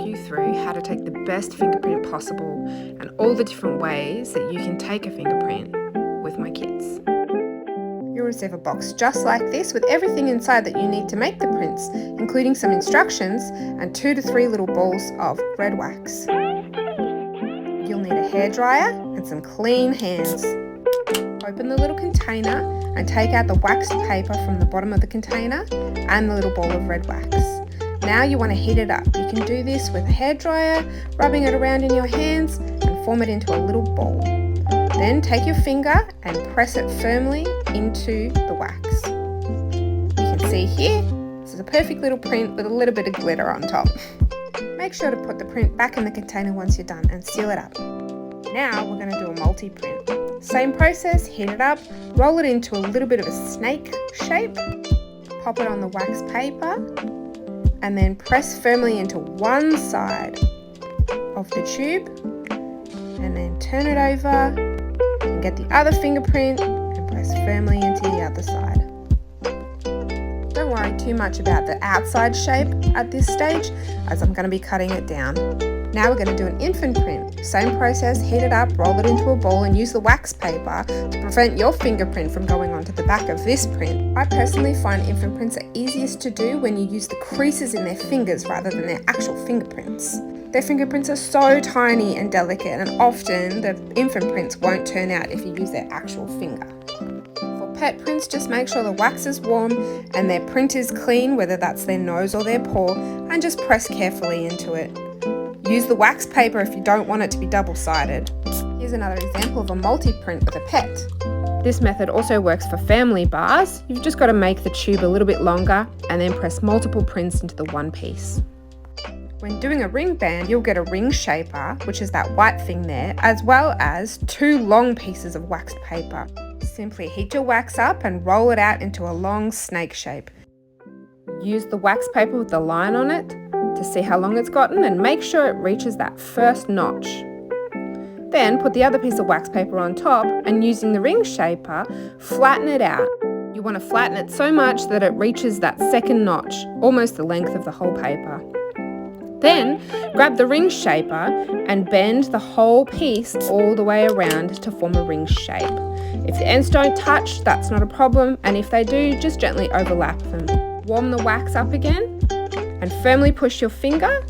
you through how to take the best fingerprint possible and all the different ways that you can take a fingerprint with my kits. You'll receive a box just like this with everything inside that you need to make the prints, including some instructions and 2 to 3 little balls of red wax. You'll need a hairdryer and some clean hands. Open the little container and take out the waxed paper from the bottom of the container and the little ball of red wax. Now you want to heat it up. You can do this with a hairdryer, rubbing it around in your hands and form it into a little ball. Then take your finger and press it firmly into the wax. You can see here, this is a perfect little print with a little bit of glitter on top. Make sure to put the print back in the container once you're done and seal it up. Now we're going to do a multi-print. Same process, heat it up, roll it into a little bit of a snake shape, pop it on the wax paper, and then press firmly into one side of the tube, and then turn it over and get the other fingerprint and press firmly into the other side. Don't worry too much about the outside shape at this stage, as I'm going to be cutting it down. Now we're going to do an infant print. Same process, heat it up, roll it into a ball and use the wax paper to prevent your fingerprint from going onto the back of this print. I personally find infant prints are easiest to do when you use the creases in their fingers rather than their actual fingerprints. Their fingerprints are so tiny and delicate, and often the infant prints won't turn out if you use their actual finger. For pet prints, just make sure the wax is warm and their print is clean, whether that's their nose or their paw, and just press carefully into it. Use the wax paper if you don't want it to be double-sided. Here's another example of a multi-print with a pet. This method also works for family bars. You've just got to make the tube a little bit longer and then press multiple prints into the one piece. When doing a ring band, you'll get a ring shaper, which is that white thing there, as well as 2 long pieces of waxed paper. Simply heat your wax up and roll it out into a long snake shape. Use the wax paper with the line on it to see how long it's gotten and make sure it reaches that first notch. Then put the other piece of wax paper on top and using the ring shaper, flatten it out. You want to flatten it so much that it reaches that second notch, almost the length of the whole paper. Then grab the ring shaper and bend the whole piece all the way around to form a ring shape. If the ends don't touch, that's not a problem, and if they do, just gently overlap them. Warm the wax up again and firmly push your finger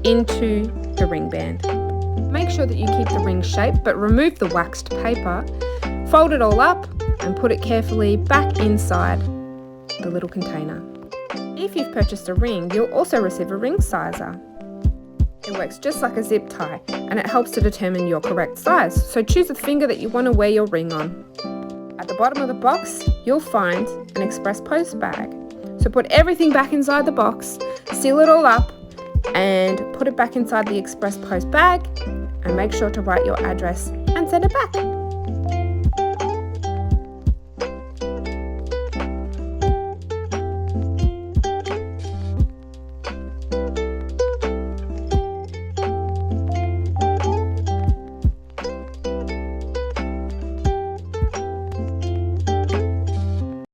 into the ring band. Make sure that you keep the ring shape but remove the waxed paper. Fold it all up and put it carefully back inside the little container. If you've purchased a ring, you'll also receive a ring sizer. It works just like a zip tie and it helps to determine your correct size, so choose the finger that you want to wear your ring on. At the bottom of the box, you'll find an express post bag. So put everything back inside the box, seal it all up, and put it back inside the express post bag, and make sure to write your address and send it back.